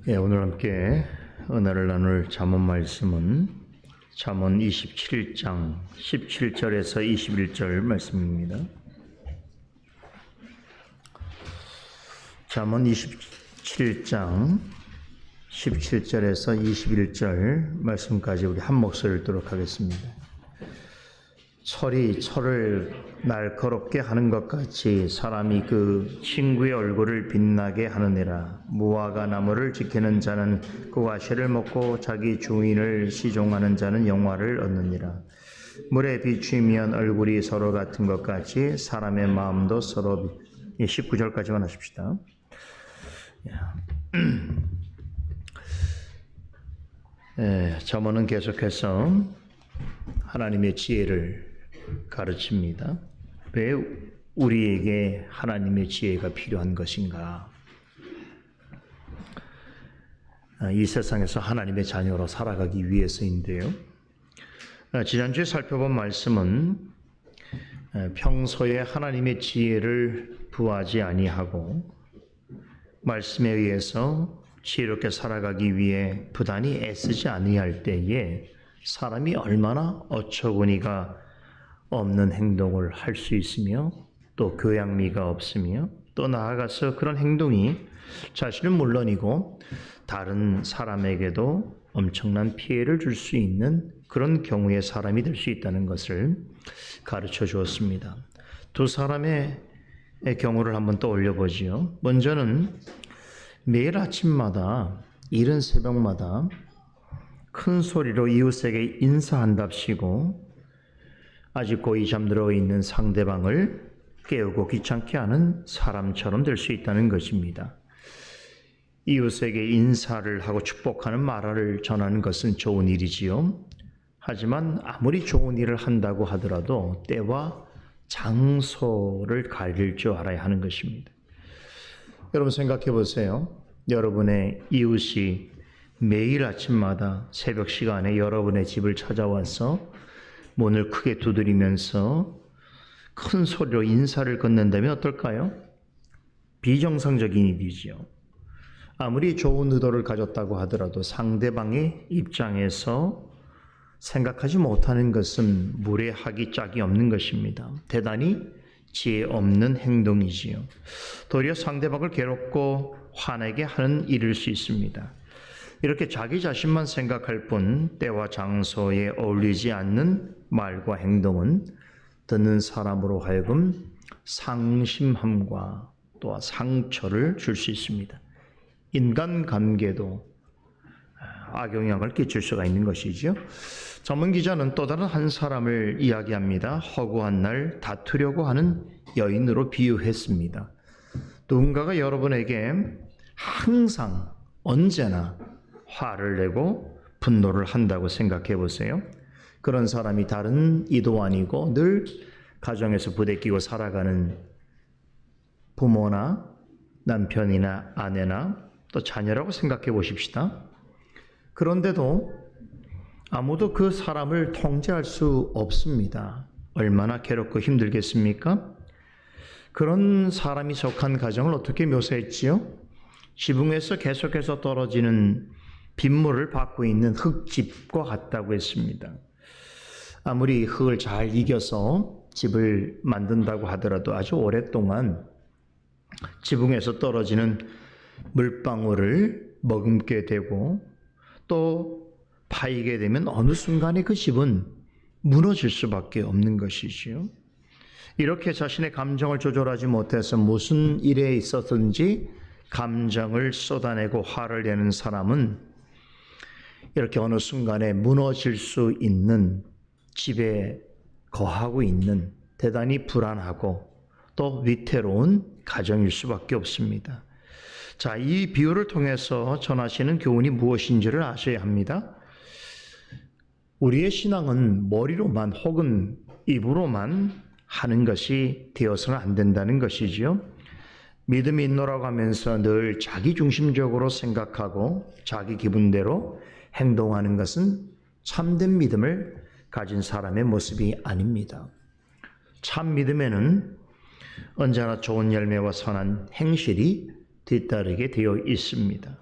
오늘 함께 은혜를 나눌 잠언 말씀은 잠언 27장 17절에서 21절 말씀입니다. 잠언 27장 17절에서 21절 말씀까지 우리 한 목소리를 듣도록 하겠습니다. 철이 철을 날카롭게 하는 것 같이 사람이 그 친구의 얼굴을 빛나게 하느니라. 무화과 나무를 지키는 자는 그 과실을 먹고 자기 주인을 시종하는 자는 영화를 얻느니라. 물에 비추면 얼굴이 서로 같은 것 같이 사람의 마음도 서로 19절까지만 하십시다. 잠언은 계속해서 하나님의 지혜를 가르칩니다. 왜 우리에게 하나님의 지혜가 필요한 것인가? 이 세상에서 하나님의 자녀로 살아가기 위해서인데요. 지난주에 살펴본 말씀은 평소에 하나님의 지혜를 구하지 아니하고 말씀에 의해서 지혜롭게 살아가기 위해 부단히 애쓰지 아니할 때에 사람이 얼마나 어처구니가 없는 행동을 할 수 있으며 또 교양미가 없으며 또 나아가서 그런 행동이 자신은 물론이고 다른 사람에게도 엄청난 피해를 줄 수 있는 그런 경우의 사람이 될 수 있다는 것을 가르쳐 주었습니다. 두 사람의 경우를 한번 떠올려 보지요. 먼저는 매일 아침마다 이른 새벽마다 큰 소리로 이웃에게 인사한답시고 아직 고이 잠들어 있는 상대방을 깨우고 귀찮게 하는 사람처럼 될 수 있다는 것입니다. 이웃에게 인사를 하고 축복하는 말을 전하는 것은 좋은 일이지요. 하지만 아무리 좋은 일을 한다고 하더라도 때와 장소를 가릴 줄 알아야 하는 것입니다. 여러분 생각해 보세요. 여러분의 이웃이 매일 아침마다 새벽 시간에 여러분의 집을 찾아와서 문을 크게 두드리면서 큰 소리로 인사를 건넨다면 어떨까요? 비정상적인 일이지요. 아무리 좋은 의도를 가졌다고 하더라도 상대방의 입장에서 생각하지 못하는 것은 무례하기 짝이 없는 것입니다. 대단히 지혜 없는 행동이지요. 도리어 상대방을 괴롭고 화내게 하는 일일 수 있습니다. 이렇게 자기 자신만 생각할 뿐 때와 장소에 어울리지 않는 말과 행동은 듣는 사람으로 하여금 상심함과 또 상처를 줄 수 있습니다. 인간관계도 악영향을 끼칠 수가 있는 것이죠. 전문 기자는 또 다른 한 사람을 이야기합니다. 허구한 날 다투려고 하는 여인으로 비유했습니다. 누군가가 여러분에게 항상 언제나 화를 내고 분노를 한다고 생각해 보세요. 그런 사람이 다른 이도 아니고 늘 가정에서 부대끼고 살아가는 부모나 남편이나 아내나 또 자녀라고 생각해 보십시다. 그런데도 아무도 그 사람을 통제할 수 없습니다. 얼마나 괴롭고 힘들겠습니까? 그런 사람이 속한 가정을 어떻게 묘사했지요? 지붕에서 계속해서 떨어지는 빗물을 받고 있는 흙집과 같다고 했습니다. 아무리 흙을 잘 이겨서 집을 만든다고 하더라도 아주 오랫동안 지붕에서 떨어지는 물방울을 머금게 되고 또 파이게 되면 어느 순간에 그 집은 무너질 수밖에 없는 것이지요. 이렇게 자신의 감정을 조절하지 못해서 무슨 일에 있었든지 감정을 쏟아내고 화를 내는 사람은 이렇게 어느 순간에 무너질 수 있는 집에 거하고 있는 대단히 불안하고 또 위태로운 가정일 수밖에 없습니다. 자, 이 비유를 통해서 전하시는 교훈이 무엇인지를 아셔야 합니다. 우리의 신앙은 머리로만 혹은 입으로만 하는 것이 되어서는 안 된다는 것이지요. 믿음이 있노라고 하면서 늘 자기중심적으로 생각하고 자기 기분대로 행동하는 것은 참된 믿음을 가진 사람의 모습이 아닙니다. 참 믿음에는 언제나 좋은 열매와 선한 행실이 뒤따르게 되어 있습니다.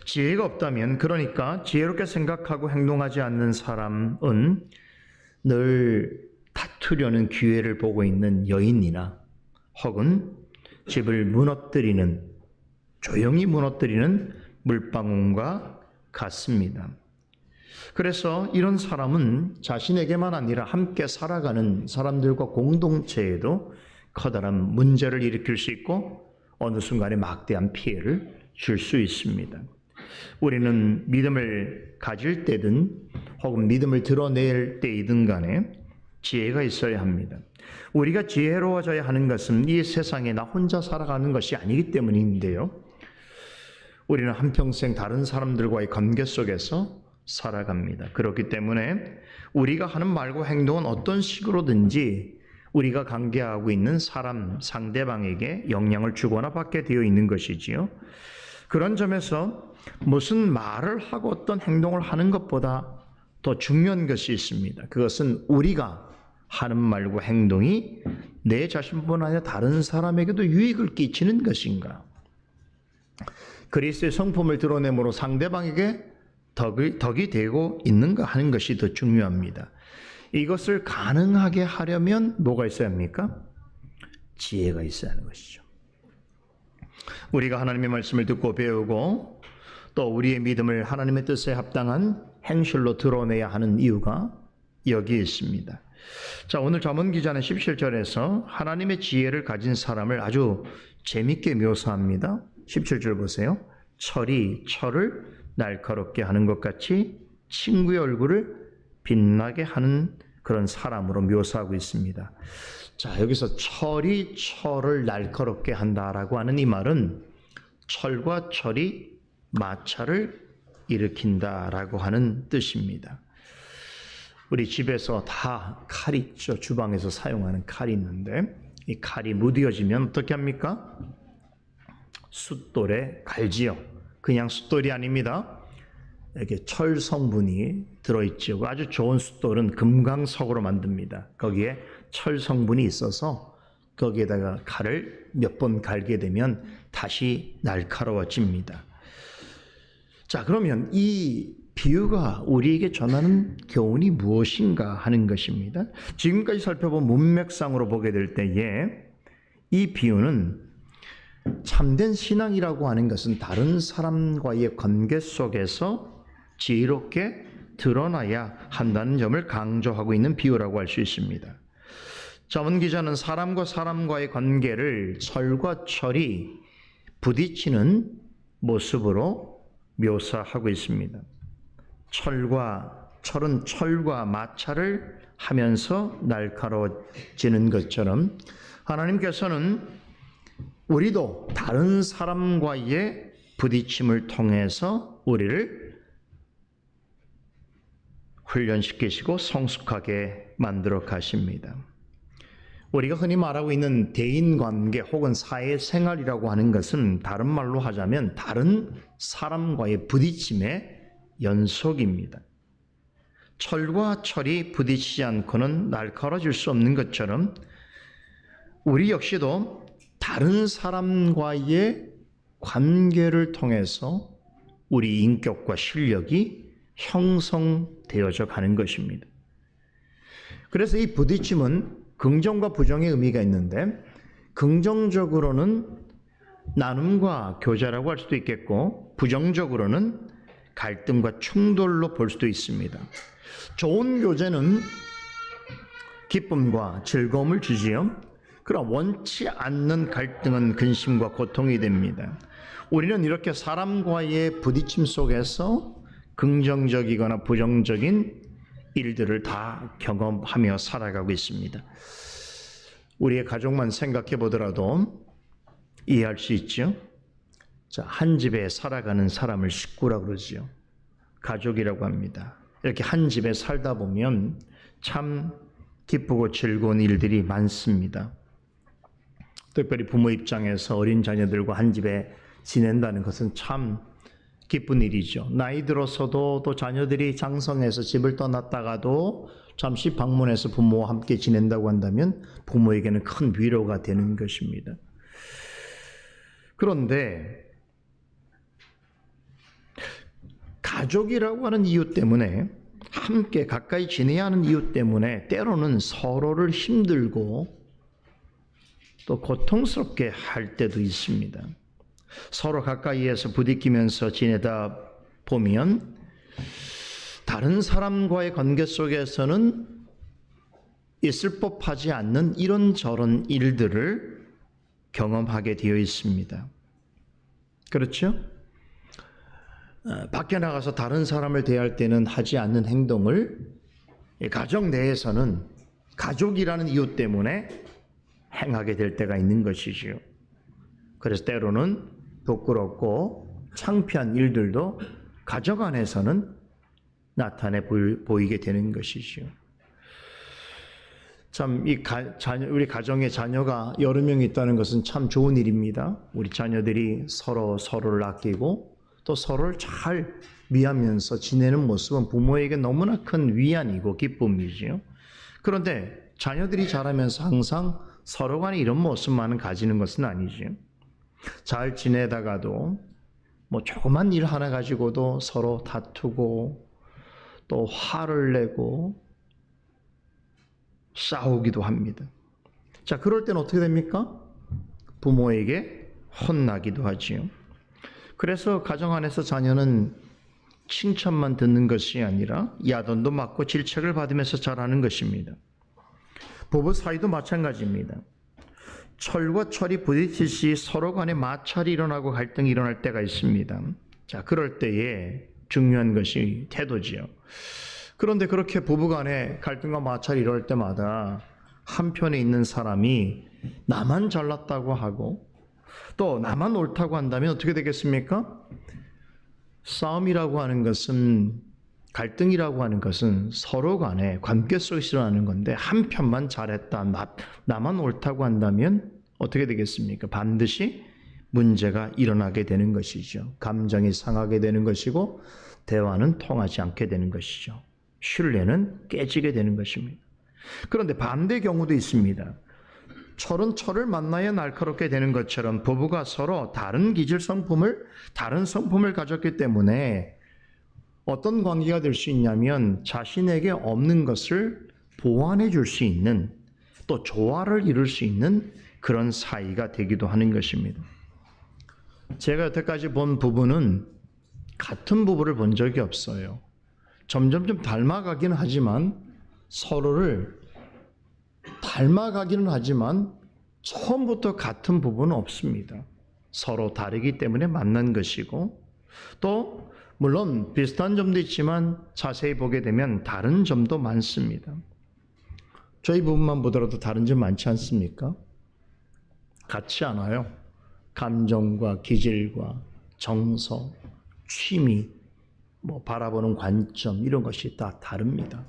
지혜가 없다면, 그러니까 지혜롭게 생각하고 행동하지 않는 사람은 늘 다투려는 기회를 보고 있는 여인이나 혹은 집을 무너뜨리는, 조용히 무너뜨리는 물방울과 같습니다. 그래서 이런 사람은 자신에게만 아니라 함께 살아가는 사람들과 공동체에도 커다란 문제를 일으킬 수 있고 어느 순간에 막대한 피해를 줄 수 있습니다. 우리는 믿음을 가질 때든 혹은 믿음을 드러낼 때이든 간에 지혜가 있어야 합니다. 우리가 지혜로워져야 하는 것은 이 세상에 나 혼자 살아가는 것이 아니기 때문인데요. 우리는 한평생 다른 사람들과의 관계 속에서 살아갑니다. 그렇기 때문에 우리가 하는 말과 행동은 어떤 식으로든지 우리가 관계하고 있는 사람, 상대방에게 영향을 주거나 받게 되어 있는 것이지요. 그런 점에서 무슨 말을 하고 어떤 행동을 하는 것보다 더 중요한 것이 있습니다. 그것은 우리가 하는 말과 행동이 내 자신뿐 아니라 다른 사람에게도 유익을 끼치는 것인가. 그리스도의 성품을 드러내므로 상대방에게 덕이 되고 있는가 하는 것이 더 중요합니다. 이것을 가능하게 하려면 뭐가 있어야 합니까? 지혜가 있어야 하는 것이죠. 우리가 하나님의 말씀을 듣고 배우고 또 우리의 믿음을 하나님의 뜻에 합당한 행실로 드러내야 하는 이유가 여기에 있습니다. 자, 오늘 잠언 기자는 17절에서 하나님의 지혜를 가진 사람을 아주 재밌게 묘사합니다. 17절 보세요. 철이 철을 날카롭게 하는 것 같이 친구의 얼굴을 빛나게 하는 그런 사람으로 묘사하고 있습니다. 자, 여기서 철이 철을 날카롭게 한다라고 하는 이 말은 철과 철이 마찰을 일으킨다라고 하는 뜻입니다. 우리 집에서 다 칼이 있죠. 주방에서 사용하는 칼이 있는데 이 칼이 무뎌지면 어떻게 합니까? 숫돌에 갈지요. 그냥 숫돌이 아닙니다. 이렇게 철 성분이 들어있죠. 아주 좋은 숫돌은 금강석으로 만듭니다. 거기에 철 성분이 있어서 거기에다가 칼을 몇 번 갈게 되면 다시 날카로워집니다. 자, 그러면 이 비유가 우리에게 전하는 교훈이 무엇인가 하는 것입니다. 지금까지 살펴본 문맥상으로 보게 될 때에 이 비유는 참된 신앙이라고 하는 것은 다른 사람과의 관계 속에서 지혜롭게 드러나야 한다는 점을 강조하고 있는 비유라고 할 수 있습니다. 잠언 기자는 사람과 사람과의 관계를 철과 철이 부딪히는 모습으로 묘사하고 있습니다. 철은 철과 마찰을 하면서 날카로워지는 것처럼 하나님께서는 우리도 다른 사람과의 부딪힘을 통해서 우리를 훈련시키시고 성숙하게 만들어 가십니다. 우리가 흔히 말하고 있는 대인관계 혹은 사회생활이라고 하는 것은 다른 말로 하자면 다른 사람과의 부딪힘의 연속입니다. 철과 철이 부딪히지 않고는 날카로워질 수 없는 것처럼 우리 역시도 다른 사람과의 관계를 통해서 우리 인격과 실력이 형성되어져 가는 것입니다. 그래서 이 부딪힘은 긍정과 부정의 의미가 있는데 긍정적으로는 나눔과 교제라고 할 수도 있겠고 부정적으로는 갈등과 충돌로 볼 수도 있습니다. 좋은 교제는 기쁨과 즐거움을 주지요. 그러나 원치 않는 갈등은 근심과 고통이 됩니다. 우리는 이렇게 사람과의 부딪힘 속에서 긍정적이거나 부정적인 일들을 다 경험하며 살아가고 있습니다. 우리의 가족만 생각해 보더라도 이해할 수 있죠. 자, 한 집에 살아가는 사람을 식구라고 그러죠. 가족이라고 합니다. 이렇게 한 집에 살다 보면 참 기쁘고 즐거운 일들이 많습니다. 특별히 부모 입장에서 어린 자녀들과 한 집에 지낸다는 것은 참 기쁜 일이죠. 나이 들어서도 또 자녀들이 장성해서 집을 떠났다가도 잠시 방문해서 부모와 함께 지낸다고 한다면 부모에게는 큰 위로가 되는 것입니다. 그런데 가족이라고 하는 이유 때문에, 함께 가까이 지내야 하는 이유 때문에 때로는 서로를 힘들고 또 고통스럽게 할 때도 있습니다. 서로 가까이에서 부딪히면서 지내다 보면 다른 사람과의 관계 속에서는 있을 법하지 않는 이런저런 일들을 경험하게 되어 있습니다. 그렇죠? 밖에 나가서 다른 사람을 대할 때는 하지 않는 행동을 가정 내에서는 가족이라는 이유 때문에 행하게 될 때가 있는 것이지요. 그래서 때로는 부끄럽고 창피한 일들도 가정 안에서는 나타내 보이게 되는 것이지요. 참, 우리 가정에 자녀가 여러 명이 있다는 것은 참 좋은 일입니다. 우리 자녀들이 서로를 아끼고 또 서로를 잘 위하면서 지내는 모습은 부모에게 너무나 큰 위안이고 기쁨이지요. 그런데 자녀들이 자라면서 항상 서로 간에 이런 모습만은 가지는 것은 아니지요. 잘 지내다가도 뭐 조그만 일 하나 가지고도 서로 다투고 또 화를 내고 싸우기도 합니다. 자, 그럴 때는 어떻게 됩니까? 부모에게 혼나기도 하지요. 그래서 가정 안에서 자녀는 칭찬만 듣는 것이 아니라 야단도 맞고 질책을 받으면서 자라는 것입니다. 부부 사이도 마찬가지입니다. 철과 철이 부딪힐 시 서로 간에 마찰이 일어나고 갈등이 일어날 때가 있습니다. 자, 그럴 때에 중요한 것이 태도지요. 그런데 그렇게 부부간에 갈등과 마찰이 일어날 때마다 한편에 있는 사람이 나만 잘났다고 하고 또 나만 옳다고 한다면 어떻게 되겠습니까? 싸움이라고 하는 것은, 갈등이라고 하는 것은 서로 간에 관계 속에서 일어나는 건데 한편만 잘했다, 나만 옳다고 한다면 어떻게 되겠습니까? 반드시 문제가 일어나게 되는 것이죠. 감정이 상하게 되는 것이고 대화는 통하지 않게 되는 것이죠. 신뢰는 깨지게 되는 것입니다. 그런데 반대 경우도 있습니다. 철은 철을 만나야 날카롭게 되는 것처럼 부부가 서로 다른 다른 성품을 가졌기 때문에 어떤 관계가 될 수 있냐면 자신에게 없는 것을 보완해 줄 수 있는, 또 조화를 이룰 수 있는 그런 사이가 되기도 하는 것입니다. 제가 여태까지 본 부부는 같은 부부를 본 적이 없어요. 점점 닮아가기는 하지만 서로를 닮아가기는 하지만 처음부터 같은 부분은 없습니다. 서로 다르기 때문에 만난 것이고 또 물론 비슷한 점도 있지만 자세히 보게 되면 다른 점도 많습니다. 저희 부분만 보더라도 다른 점 많지 않습니까? 같지 않아요. 감정과 기질과 정서, 취미, 바라보는 관점 이런 것이 다 다릅니다.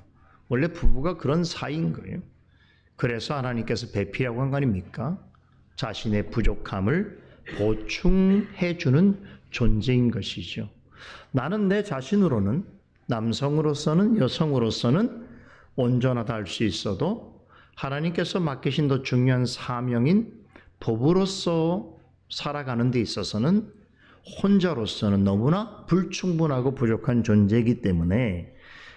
원래 부부가 그런 사이인 거예요. 그래서 하나님께서 배필이라고 한 거 아닙니까? 자신의 부족함을 보충해 주는 존재인 것이죠. 나는 내 자신으로는, 남성으로서는, 여성으로서는 온전하다 할 수 있어도 하나님께서 맡기신 더 중요한 사명인 부부로서 살아가는 데 있어서는 혼자로서는 너무나 불충분하고 부족한 존재이기 때문에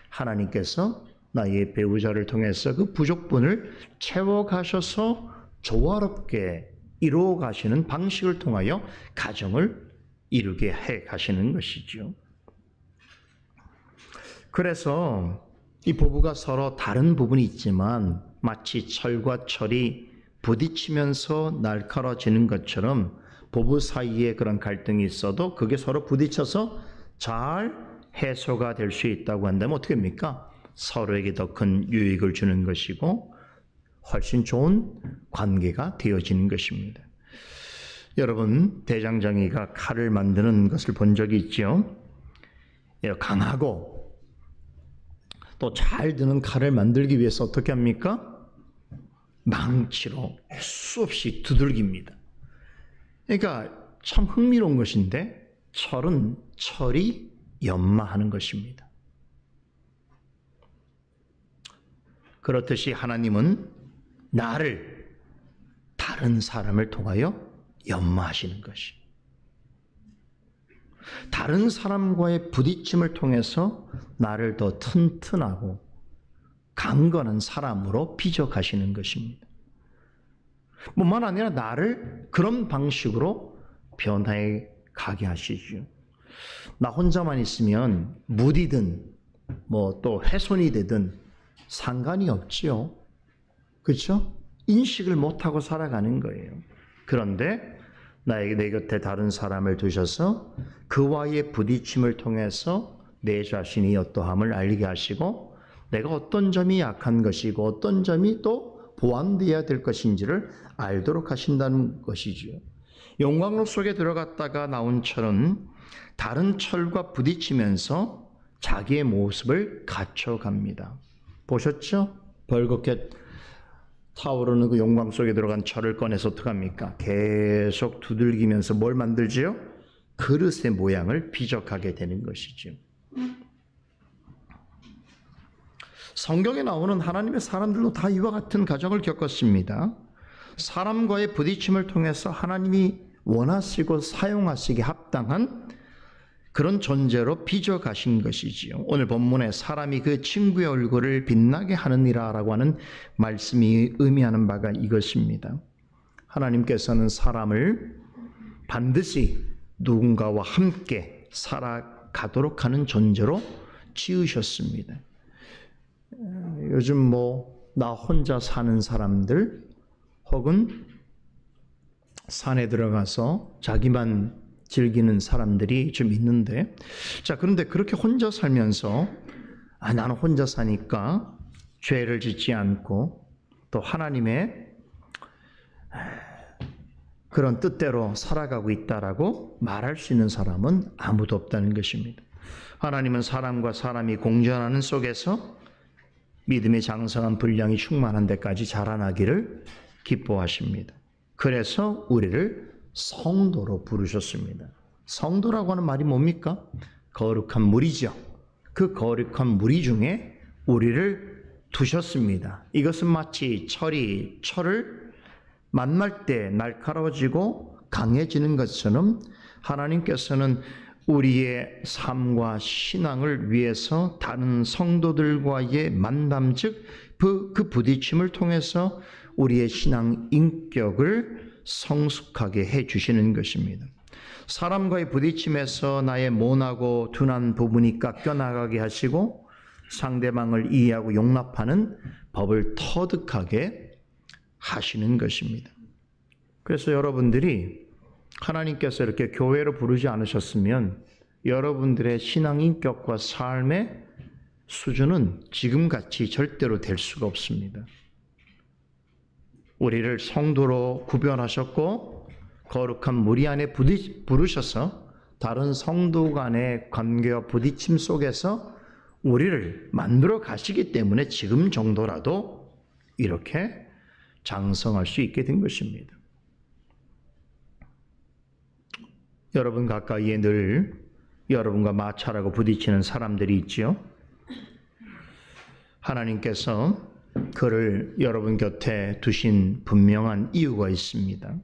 하나님께서 나의 배우자를 통해서 그 부족분을 채워가셔서 조화롭게 이루어 가시는 방식을 통하여 가정을 이루게 해 가시는 것이죠. 그래서 이 부부가 서로 다른 부분이 있지만 마치 철과 철이 부딪히면서 날카로워지는 것처럼 부부 사이에 그런 갈등이 있어도 그게 서로 부딪혀서 잘 해소가 될 수 있다고 한다면 어떻게 합니까? 서로에게 더 큰 유익을 주는 것이고 훨씬 좋은 관계가 되어지는 것입니다. 여러분, 대장장이가 칼을 만드는 것을 본 적이 있죠? 강하고 또 잘 드는 칼을 만들기 위해서 어떻게 합니까? 망치로 수없이 두들깁니다. 그러니까 참 흥미로운 것인데 철은 철이 연마하는 것입니다. 그렇듯이 하나님은 나를 다른 사람을 통하여 연마하시는 것이. 다른 사람과의 부딪힘을 통해서 나를 더 튼튼하고 강건한 사람으로 빚어가시는 것입니다. 뿐만 아니라 나를 그런 방식으로 변화해 가게 하시죠. 나 혼자만 있으면 무디든 또 훼손이 되든 상관이 없지요. 그렇죠? 인식을 못하고 살아가는 거예요. 그런데 내 곁에 다른 사람을 두셔서 그와의 부딪힘을 통해서 내 자신이 어떠함을 알게 하시고 내가 어떤 점이 약한 것이고 어떤 점이 또 보완되어야 될 것인지를 알도록 하신다는 것이죠. 용광로 속에 들어갔다가 나온 철은 다른 철과 부딪히면서 자기의 모습을 갖춰갑니다. 보셨죠? 벌겋게 타오르는 그 용광 속에 들어간 철을 꺼내서 어떡합니까? 계속 두들기면서 뭘 만들지요? 그릇의 모양을 비적하게 되는 것이죠. 성경에 나오는 하나님의 사람들도 다 이와 같은 과정을 겪었습니다. 사람과의 부딪힘을 통해서 하나님이 원하시고 사용하시기 합당한 그런 존재로 빚어가신 것이지요. 오늘 본문에 사람이 그 친구의 얼굴을 빛나게 하느니라라고 하는 말씀이 의미하는 바가 이것입니다. 하나님께서는 사람을 반드시 누군가와 함께 살아가도록 하는 존재로 지으셨습니다. 요즘 나 혼자 사는 사람들 혹은 산에 들어가서 자기만 즐기는 사람들이 좀 있는데, 그런데 그렇게 혼자 살면서 나는 혼자 사니까 죄를 짓지 않고 또 하나님의 그런 뜻대로 살아가고 있다라고 말할 수 있는 사람은 아무도 없다는 것입니다. 하나님은 사람과 사람이 공존하는 속에서 믿음의 장성한 분량이 충만한 데까지 자라나기를 기뻐하십니다. 그래서 우리를 성도로 부르셨습니다. 성도라고 하는 말이 뭡니까? 거룩한 무리죠. 그 거룩한 무리 중에 우리를 두셨습니다. 이것은 마치 철을 만날 때 날카로워지고 강해지는 것처럼 하나님께서는 우리의 삶과 신앙을 위해서 다른 성도들과의 만남, 즉 그 부딪힘을 통해서 우리의 신앙 인격을 성숙하게 해주시는 것입니다. 사람과의 부딪힘에서 나의 모나고 둔한 부분이 깎여나가게 하시고 상대방을 이해하고 용납하는 법을 터득하게 하시는 것입니다. 그래서 여러분들이 하나님께서 이렇게 교회로 부르지 않으셨으면 여러분들의 신앙 인격과 삶의 수준은 지금같이 절대로 될 수가 없습니다. 우리를 성도로 구별하셨고 거룩한 무리 안에 부르셔서 다른 성도 간의 관계와 부딪힘 속에서 우리를 만들어 가시기 때문에 지금 정도라도 이렇게 장성할 수 있게 된 것입니다. 여러분 가까이에 늘 여러분과 마찰하고 부딪히는 사람들이 있지요. 하나님께서 그를 여러분 곁에 두신 분명한 이유가 있습니다.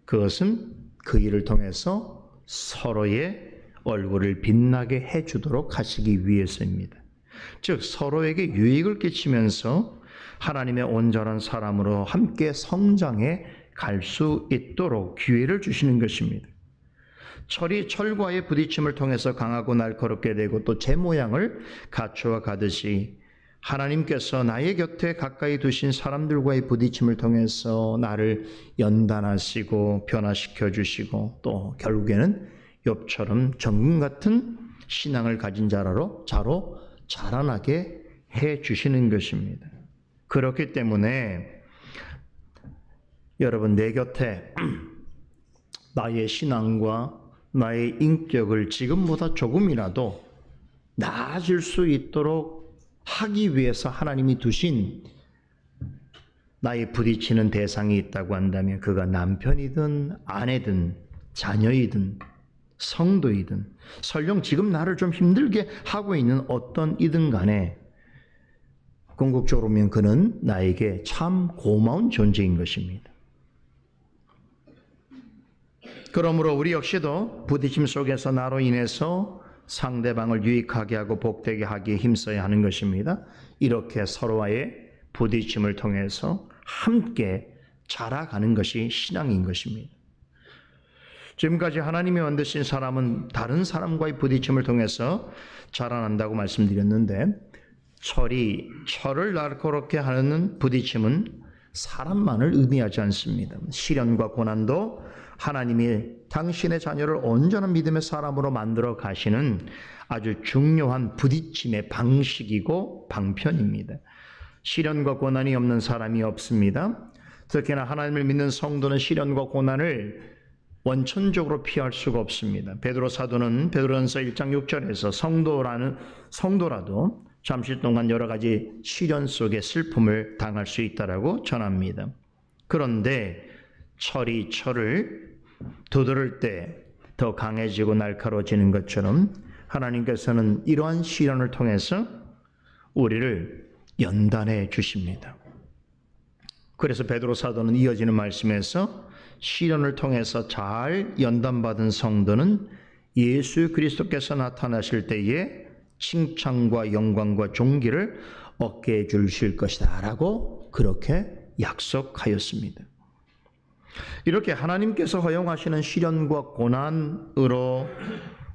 그것은 그 일을 통해서 서로의 얼굴을 빛나게 해주도록 하시기 위해서입니다. 즉 서로에게 유익을 끼치면서 하나님의 온전한 사람으로 함께 성장해 갈 수 있도록 기회를 주시는 것입니다. 철이 철과의 부딪힘을 통해서 강하고 날카롭게 되고 또 제 모양을 갖추어 가듯이 하나님께서 나의 곁에 가까이 두신 사람들과의 부딪힘을 통해서 나를 연단하시고 변화시켜 주시고 또 결국에는 욥처럼 정금 같은 신앙을 가진 자로 자라나게 해 주시는 것입니다. 그렇기 때문에 여러분 내 곁에 나의 신앙과 나의 인격을 지금보다 조금이라도 나아질 수 있도록 하기 위해서 하나님이 두신 나의 부딪히는 대상이 있다고 한다면 그가 남편이든 아내든 자녀이든 성도이든 설령 지금 나를 좀 힘들게 하고 있는 어떤 이든 간에 궁극적으로 보면 그는 나에게 참 고마운 존재인 것입니다. 그러므로 우리 역시도 부딪힘 속에서 나로 인해서 상대방을 유익하게 하고 복되게 하기에 힘써야 하는 것입니다. 이렇게 서로와의 부딪힘을 통해서 함께 자라가는 것이 신앙인 것입니다. 지금까지 하나님이 만드신 사람은 다른 사람과의 부딪힘을 통해서 자라난다고 말씀드렸는데, 철을 날카롭게 하는 부딪힘은 사람만을 의미하지 않습니다. 시련과 고난도 하나님이 당신의 자녀를 온전한 믿음의 사람으로 만들어 가시는 아주 중요한 부딪힘의 방식이고 방편입니다. 시련과 고난이 없는 사람이 없습니다. 특히나 하나님을 믿는 성도는 시련과 고난을 원천적으로 피할 수가 없습니다. 베드로 사도는 베드로전서 1장 6절에서 성도라도 잠시 동안 여러 가지 시련 속에 슬픔을 당할 수 있다라고 전합니다. 그런데 철이 철을 두드릴 때 더 강해지고 날카로워지는 것처럼 하나님께서는 이러한 시련을 통해서 우리를 연단해 주십니다. 그래서 베드로 사도는 이어지는 말씀에서 시련을 통해서 잘 연단받은 성도는 예수 그리스도께서 나타나실 때에 칭찬과 영광과 존귀를 얻게 해 주실 것이다 라고 그렇게 약속하였습니다. 이렇게 하나님께서 허용하시는 시련과 고난으로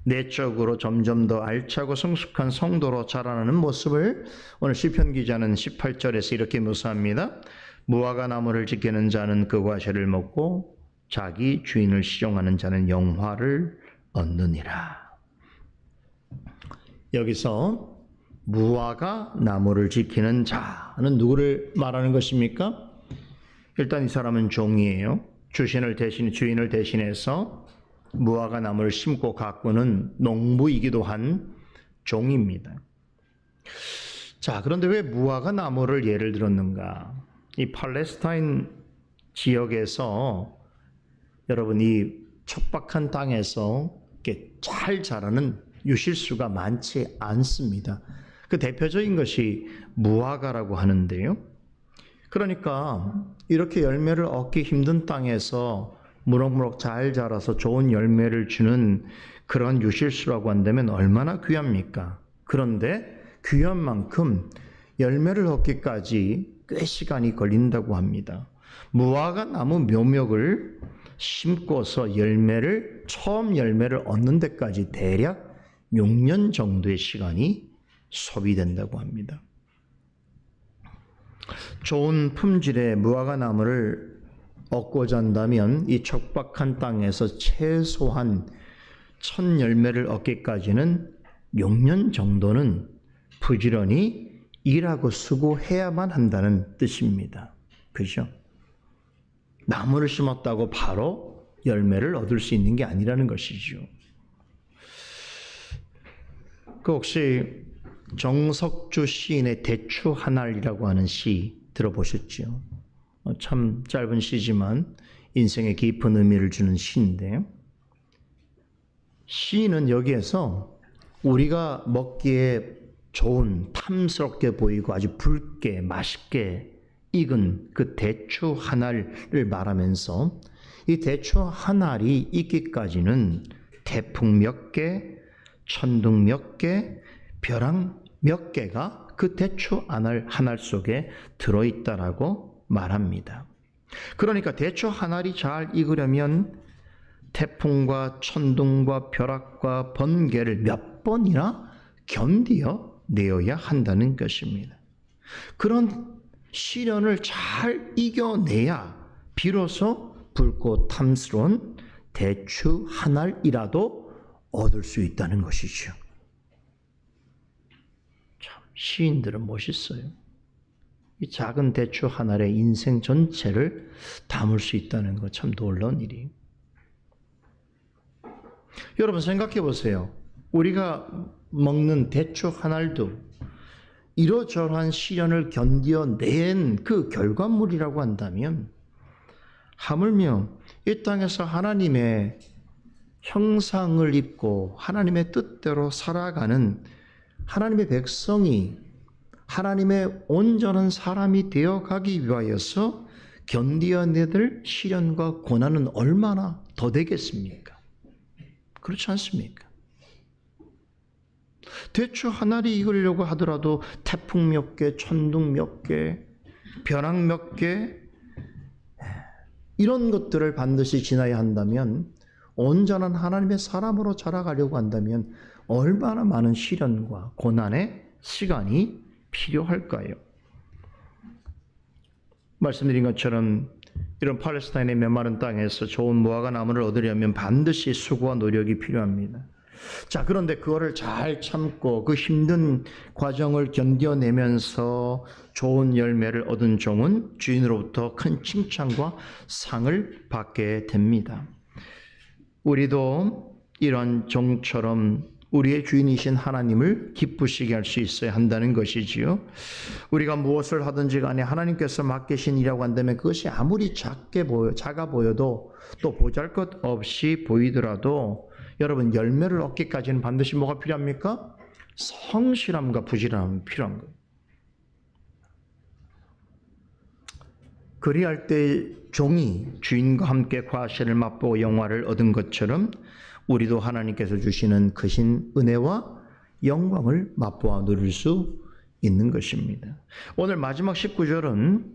내적으로 점점 더 알차고 성숙한 성도로 자라나는 모습을 오늘 시편 기자는 18절에서 이렇게 묘사합니다. 무화과 나무를 지키는 자는 그 과실을 먹고 자기 주인을 시종하는 자는 영화를 얻느니라. 여기서 무화과 나무를 지키는 자는 누구를 말하는 것입니까? 일단 이 사람은 종이에요. 주인을 대신해서 무화과 나무를 심고 가꾸는 농부이기도 한 종입니다. 자, 그런데 왜 무화과 나무를 예를 들었는가? 이 팔레스타인 지역에서 여러분 이 척박한 땅에서 이렇게 잘 자라는 유실수가 많지 않습니다. 그 대표적인 것이 무화과라고 하는데요. 그러니까 이렇게 열매를 얻기 힘든 땅에서 무럭무럭 잘 자라서 좋은 열매를 주는 그런 유실수라고 한다면 얼마나 귀합니까? 그런데 귀한 만큼 열매를 얻기까지 꽤 시간이 걸린다고 합니다. 무화과 나무 묘목을 심고서 처음 열매를 얻는 데까지 대략 6년 정도의 시간이 소비된다고 합니다. 좋은 품질의 무화과 나무를 얻고자 한다면 이 척박한 땅에서 최소한 첫 열매를 얻기까지는 6년 정도는 부지런히 일하고 수고해야만 한다는 뜻입니다. 그죠? 나무를 심었다고 바로 열매를 얻을 수 있는 게 아니라는 것이죠. 그 혹시 정석주 시인의 대추 한 알이라고 하는 시 들어보셨죠? 참 짧은 시지만 인생에 깊은 의미를 주는 시인데, 시인은 여기에서 우리가 먹기에 좋은 탐스럽게 보이고 아주 붉게 맛있게 익은 그 대추 한 알을 말하면서 이 대추 한 알이 익기까지는 태풍 몇 개, 천둥 몇 개, 벼랑 몇 개가 그 대추 한 알 속에 들어있다라고 말합니다. 그러니까 대추 한 알이 잘 익으려면 태풍과 천둥과 벼락과 번개를 몇 번이나 견디어 내어야 한다는 것입니다. 그런 시련을 잘 이겨내야 비로소 붉고 탐스러운 대추 한 알이라도 얻을 수 있다는 것이죠. 참 시인들은 멋있어요. 이 작은 대추 한 알에 인생 전체를 담을 수 있다는 것 참 놀라운 일이에요. 여러분 생각해 보세요. 우리가 먹는 대추 한 알도 이러저러한 시련을 견뎌낸 그 결과물이라고 한다면, 하물며 이 땅에서 하나님의 형상을 입고 하나님의 뜻대로 살아가는 하나님의 백성이 하나님의 온전한 사람이 되어가기 위하여서 견디어내들 시련과 고난은 얼마나 더 되겠습니까? 그렇지 않습니까? 대추 하나를 익으려고 하더라도 태풍 몇 개, 천둥 몇 개, 벼락 몇 개, 이런 것들을 반드시 지나야 한다면, 온전한 하나님의 사람으로 자라가려고 한다면 얼마나 많은 시련과 고난의 시간이 필요할까요? 말씀드린 것처럼 이런 팔레스타인의 메마른 땅에서 좋은 무화과 나무를 얻으려면 반드시 수고와 노력이 필요합니다. 자, 그런데 그거를 잘 참고 그 힘든 과정을 견뎌내면서 좋은 열매를 얻은 종은 주인으로부터 큰 칭찬과 상을 받게 됩니다. 우리도 이런 종처럼 우리의 주인이신 하나님을 기쁘시게 할 수 있어야 한다는 것이지요. 우리가 무엇을 하든지 간에 하나님께서 맡기신 일이라고 한다면 그것이 아무리 작아 보여도 또 보잘것없이 보이더라도 여러분, 열매를 얻기까지는 반드시 뭐가 필요합니까? 성실함과 부지런함이 필요한 거예요. 그리할 때 종이 주인과 함께 과실을 맛보고 영화를 얻은 것처럼 우리도 하나님께서 주시는 크신 은혜와 영광을 맛보아 누릴 수 있는 것입니다. 오늘 마지막 19절은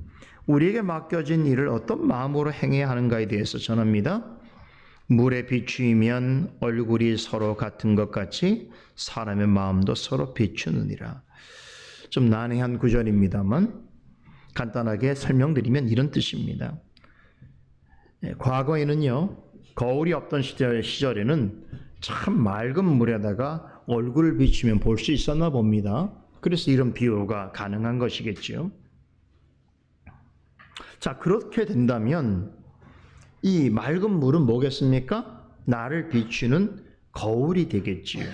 우리에게 맡겨진 일을 어떤 마음으로 행해야 하는가에 대해서 전합니다. 물에 비추이면 얼굴이 서로 같은 것 같이 사람의 마음도 서로 비추느니라. 좀 난해한 구절입니다만 간단하게 설명드리면 이런 뜻입니다. 과거에는요, 거울이 없던 시절에는 참 맑은 물에다가 얼굴을 비추면 볼 수 있었나 봅니다. 그래서 이런 비유가 가능한 것이겠죠. 자, 그렇게 된다면 이 맑은 물은 뭐겠습니까? 나를 비추는 거울이 되겠지요.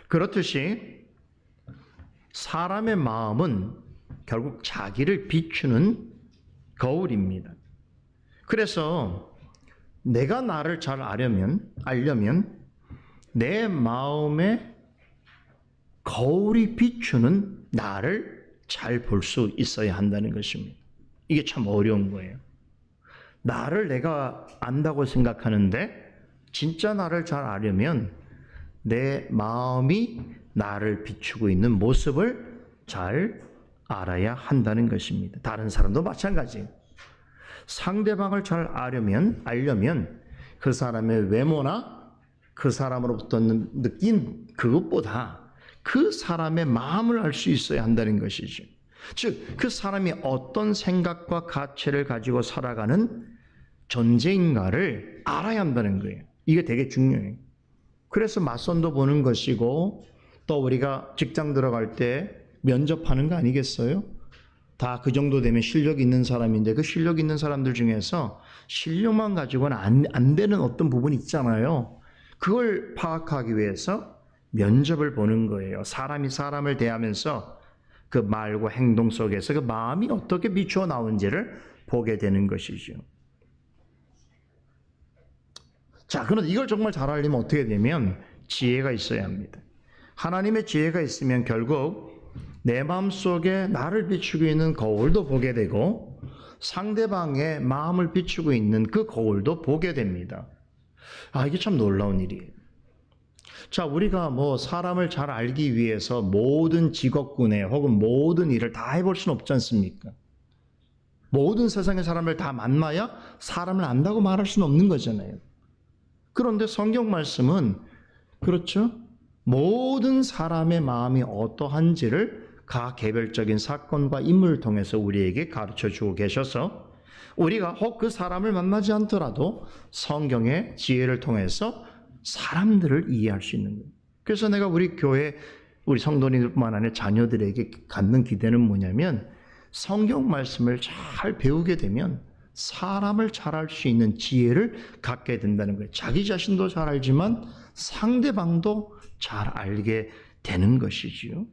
그렇듯이 사람의 마음은 결국 자기를 비추는 거울입니다. 그래서 내가 나를 잘 알려면 내 마음에 거울이 비추는 나를 잘 볼 수 있어야 한다는 것입니다. 이게 참 어려운 거예요. 나를 내가 안다고 생각하는데 진짜 나를 잘 알려면 내 마음이 나를 비추고 있는 모습을 잘 알아야 한다는 것입니다. 다른 사람도 마찬가지예요. 상대방을 잘 알려면 그 사람의 외모나 그 사람으로부터 느낀 그것보다 그 사람의 마음을 알 수 있어야 한다는 것이죠. 즉, 그 사람이 어떤 생각과 가치를 가지고 살아가는 존재인가를 알아야 한다는 거예요. 이게 되게 중요해요. 그래서 맞선도 보는 것이고, 또 우리가 직장 들어갈 때 면접하는 거 아니겠어요? 다 그 정도 되면 실력 있는 사람인데, 그 실력 있는 사람들 중에서 실력만 가지고는 안 되는 어떤 부분이 있잖아요. 그걸 파악하기 위해서 면접을 보는 거예요. 사람이 사람을 대하면서 그 말과 행동 속에서 그 마음이 어떻게 비추어 나오는지를 보게 되는 것이죠. 자, 그런데 이걸 정말 잘 알려면 어떻게 되면 지혜가 있어야 합니다. 하나님의 지혜가 있으면 결국 내 마음속에 나를 비추고 있는 거울도 보게 되고 상대방의 마음을 비추고 있는 그 거울도 보게 됩니다. 아, 이게 참 놀라운 일이에요. 자, 우리가 사람을 잘 알기 위해서 모든 직업군에 혹은 모든 일을 다 해볼 수는 없지 않습니까? 모든 세상의 사람을 다 만나야 사람을 안다고 말할 수는 없는 거잖아요. 그런데 성경 말씀은 그렇죠? 모든 사람의 마음이 어떠한지를 각 개별적인 사건과 인물을 통해서 우리에게 가르쳐 주고 계셔서 우리가 혹 그 사람을 만나지 않더라도 성경의 지혜를 통해서 사람들을 이해할 수 있는 거예요. 그래서 내가 우리 교회, 우리 성도님들뿐만 아니라 자녀들에게 갖는 기대는 뭐냐면 성경 말씀을 잘 배우게 되면 사람을 잘 알 수 있는 지혜를 갖게 된다는 거예요. 자기 자신도 잘 알지만 상대방도 잘 알게 되는 것이지요.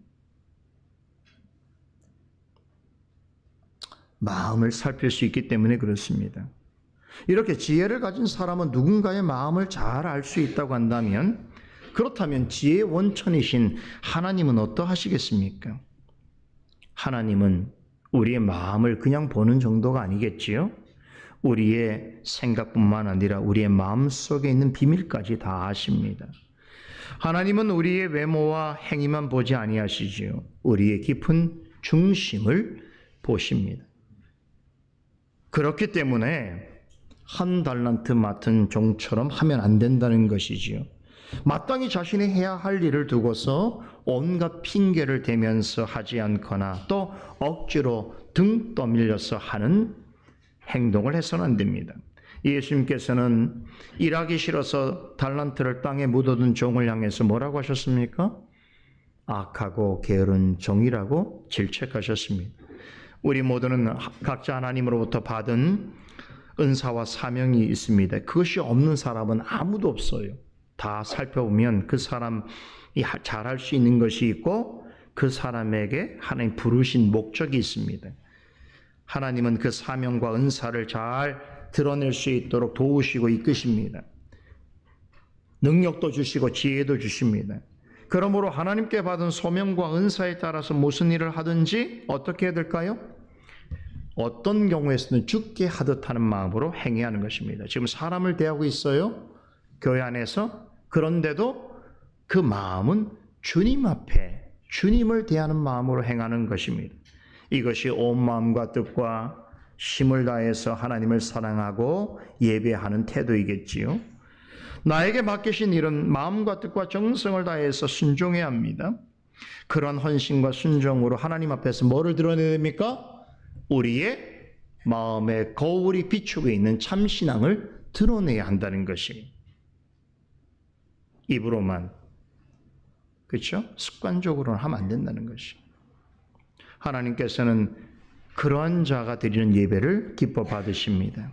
마음을 살필 수 있기 때문에 그렇습니다. 이렇게 지혜를 가진 사람은 누군가의 마음을 잘 알 수 있다고 한다면, 그렇다면 지혜의 원천이신 하나님은 어떠하시겠습니까? 하나님은 우리의 마음을 그냥 보는 정도가 아니겠지요? 우리의 생각뿐만 아니라 우리의 마음속에 있는 비밀까지 다 아십니다. 하나님은 우리의 외모와 행위만 보지 아니하시지요. 우리의 깊은 중심을 보십니다. 그렇기 때문에 한 달란트 맡은 종처럼 하면 안 된다는 것이지요. 마땅히 자신이 해야 할 일을 두고서 온갖 핑계를 대면서 하지 않거나 또 억지로 등 떠밀려서 하는 행동을 해서는 안 됩니다. 예수님께서는 일하기 싫어서 달란트를 땅에 묻어둔 종을 향해서 뭐라고 하셨습니까? 악하고 게으른 종이라고 질책하셨습니다. 우리 모두는 각자 하나님으로부터 받은 은사와 사명이 있습니다. 그것이 없는 사람은 아무도 없어요. 다 살펴보면 그 사람이 잘할 수 있는 것이 있고 그 사람에게 하나님 부르신 목적이 있습니다. 하나님은 그 사명과 은사를 잘 드러낼 수 있도록 도우시고 이끄십니다. 능력도 주시고 지혜도 주십니다. 그러므로 하나님께 받은 소명과 은사에 따라서 무슨 일을 하든지 어떻게 해야 될까요? 어떤 경우에서는 죽게 하듯 하는 마음으로 행해야 하는 것입니다. 지금 사람을 대하고 있어요. 교회 안에서. 그런데도 그 마음은 주님 앞에 주님을 대하는 마음으로 행하는 것입니다. 이것이 온 마음과 뜻과 힘을 다해서 하나님을 사랑하고 예배하는 태도이겠지요. 나에게 맡기신 일은 마음과 뜻과 정성을 다해서 순종해야 합니다. 그런 헌신과 순종으로 하나님 앞에서 뭐를 드러내야 됩니까? 우리의 마음의 거울이 비추고 있는 참신앙을 드러내야 한다는 것이 입으로만 그렇죠? 습관적으로는 하면 안 된다는 것이. 하나님께서는 그러한 자가 드리는 예배를 기뻐 받으십니다.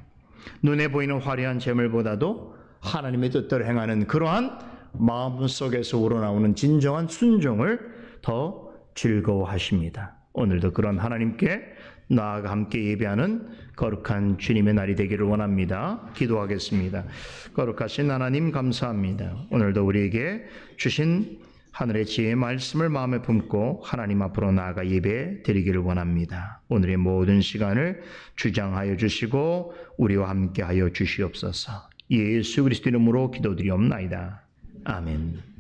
눈에 보이는 화려한 제물보다도 하나님의 뜻대로 행하는 그러한 마음 속에서 우러나오는 진정한 순종을 더 즐거워하십니다. 오늘도 그런 하나님께 나아가 함께 예배하는 거룩한 주님의 날이 되기를 원합니다. 기도하겠습니다. 거룩하신 하나님 감사합니다. 오늘도 우리에게 주신 하늘의 지혜의 말씀을 마음에 품고 하나님 앞으로 나아가 예배 드리기를 원합니다. 오늘의 모든 시간을 주장하여 주시고 우리와 함께하여 주시옵소서. 예수 그리스도 이름으로 기도드리옵나이다. 아멘.